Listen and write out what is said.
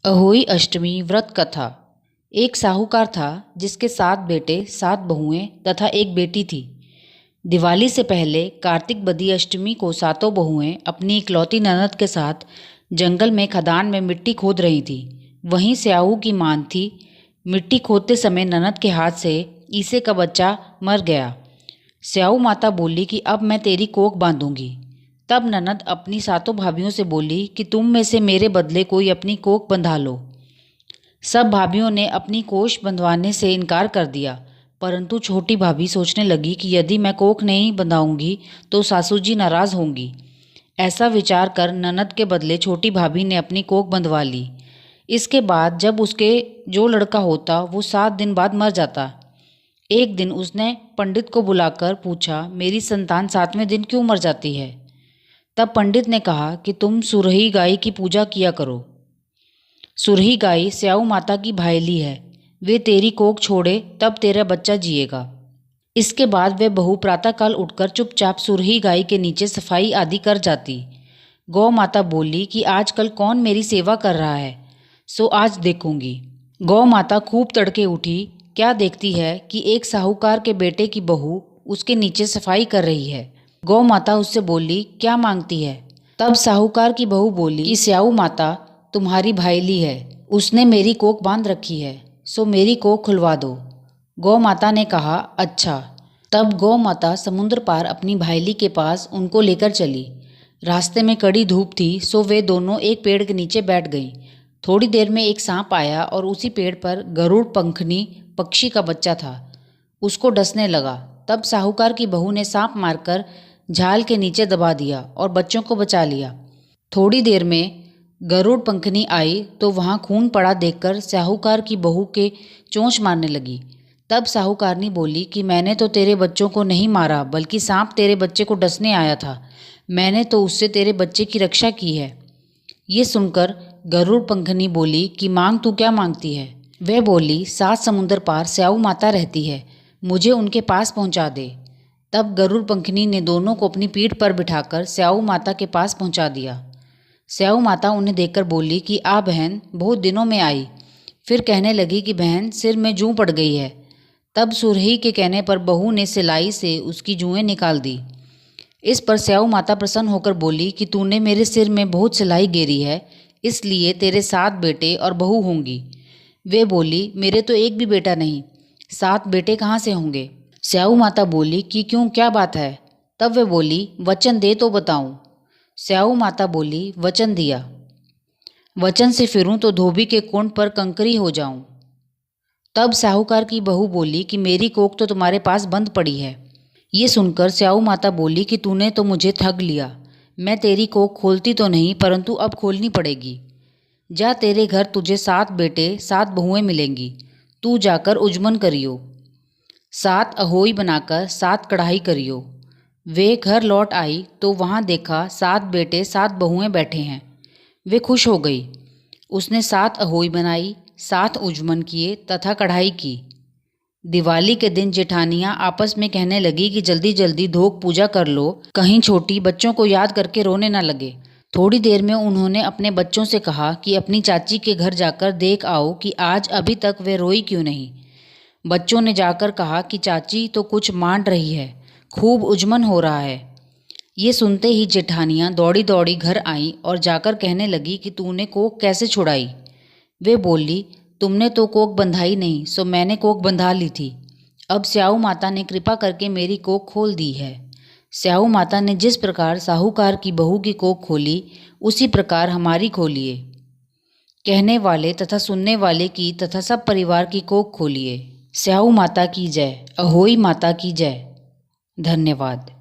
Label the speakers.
Speaker 1: अहोई अष्टमी व्रत कथा। एक साहूकार था जिसके 7 बेटे 7 बहुएं तथा एक बेटी थी। दिवाली से पहले कार्तिक बदी अष्टमी को सातों बहुएं अपनी इकलौती ननद के साथ जंगल में खदान में मिट्टी खोद रही थी। वहीं स्याऊ की मान थी। मिट्टी खोदते समय ननद के हाथ से ईसे का बच्चा मर गया। स्याऊ माता बोली कि अब मैं तेरी कोख बांधूंगी। तब ननद अपनी सातों भाभियों से बोली कि तुम में से मेरे बदले कोई अपनी कोख बंधा लो। सब भाभियों ने अपनी कोख बंधवाने से इनकार कर दिया, परंतु छोटी भाभी सोचने लगी कि यदि मैं कोख नहीं बंधाऊंगी तो सासू जी नाराज होंगी। ऐसा विचार कर ननद के बदले छोटी भाभी ने अपनी कोख बंधवा ली। इसके बाद जब उसके जो लड़का होता वो 7 दिन बाद मर जाता। एक दिन उसने पंडित को बुलाकर पूछा, मेरी संतान 7वें दिन क्यों मर जाती है? तब पंडित ने कहा कि तुम सुरही गाय की पूजा किया करो। सुरही गाय स्याऊ माता की भायली है, वे तेरी कोख छोड़े तब तेरा बच्चा जिएगा। इसके बाद वे बहू प्रातःकाल उठकर चुपचाप सुरही गाय के नीचे सफाई आदि कर जाती। गौ माता बोली कि आजकल कौन मेरी सेवा कर रहा है, सो आज देखूंगी। गौ माता खूब तड़के उठी। क्या देखती है कि एक साहूकार के बेटे की बहू उसके नीचे सफाई कर रही है। गौ माता उससे बोली, क्या मांगती है? तब साहूकार की बहू बोली कि स्याऊ माता तुम्हारी भाईली है, उसने मेरी कोख बांध रखी है, सो मेरी कोख खुलवा दो। गौ माता ने कहा, अच्छा। तब गौ माता समुद्र पार अपनी भाईली के पास उनको लेकर चली। रास्ते में कड़ी धूप थी, सो वे दोनों एक पेड़ के नीचे बैठ गईं। थोड़ी देर में एक सांप आया और उसी पेड़ पर गरुड़ पंखनी पक्षी का बच्चा था, उसको डसने लगा। तब साहूकार की बहू ने सांप मारकर झाल के नीचे दबा दिया और बच्चों को बचा लिया। थोड़ी देर में गरुड़ पंखनी आई तो वहाँ खून पड़ा देखकर साहूकार की बहू के चोंच मारने लगी। तब साहूकारनी बोली कि मैंने तो तेरे बच्चों को नहीं मारा, बल्कि सांप तेरे बच्चे को डसने आया था। मैंने तो उससे तेरे बच्चे की रक्षा की है। ये सुनकर गरुड़ पंखनी बोली कि मांग तू क्या मांगती है? वह बोली, 7 समुंदर पार स्याऊ माता रहती है, मुझे उनके पास पहुंचा दे। तब गरुड़ पंखनी ने दोनों को अपनी पीठ पर बिठाकर स्याऊ माता के पास पहुंचा दिया। स्याऊ माता उन्हें देखकर बोली कि आ बहन, बहुत दिनों में आई। फिर कहने लगी कि बहन, सिर में जूं पड़ गई है। तब सुरही के कहने पर बहू ने सिलाई से उसकी जुएं निकाल दी। इस पर स्याऊ माता प्रसन्न होकर बोली कि तूने मेरे सिर में बहुत सिलाई गेरी है, इसलिए तेरे 7 बेटे और बहू होंगी। वे बोली, मेरे तो एक भी बेटा नहीं, 7 बेटे कहाँ से होंगे? स्याऊ माता बोली कि क्यों, क्या बात है? तब वे बोली, वचन दे तो बताऊं। स्याऊ माता बोली, वचन दिया। वचन से फिरूं तो धोबी के कुंड पर कंकरी हो जाऊं। तब साहूकार की बहू बोली कि मेरी कोख तो तुम्हारे पास बंद पड़ी है। ये सुनकर स्याऊ माता बोली कि तूने तो मुझे ठग लिया। मैं तेरी कोख खोलती तो नहीं, परंतु अब खोलनी पड़ेगी। जा, तेरे घर तुझे 7 बेटे 7 बहुएं मिलेंगी, तू जाकर उजमन करियो। 7 अहोई बनाकर 7 कढ़ाई करियो। वे घर लौट आई तो वहाँ देखा 7 बेटे 7 बहुएं बैठे हैं। वे खुश हो गई। उसने 7 अहोई बनाई, 7 उजमन किए तथा कढ़ाई की। दिवाली के दिन जेठानियाँ आपस में कहने लगी कि जल्दी जल्दी धोक पूजा कर लो, कहीं छोटी बच्चों को याद करके रोने न लगे। थोड़ी देर में उन्होंने अपने बच्चों से कहा कि अपनी चाची के घर जाकर देख आओ कि आज अभी तक वे रोई क्यों नहीं। बच्चों ने जाकर कहा कि चाची तो कुछ मांड रही है, खूब उजमन हो रहा है। ये सुनते ही जेठानियाँ दौड़ी दौड़ी घर आईं और जाकर कहने लगी कि तूने कोख कैसे छुड़ाई? वे बोली, तुमने तो कोख बंधाई नहीं, सो मैंने कोख बंधा ली थी। अब स्याऊ माता ने कृपा करके मेरी कोख खोल दी है। स्याऊ माता ने जिस प्रकार साहूकार की बहू की कोख खोली, उसी प्रकार हमारी खोलिए। कहने वाले तथा सुनने वाले की तथा सब परिवार की कोख खोलिए। स्याऊ माता की जय, अहोई माता की जय। धन्यवाद।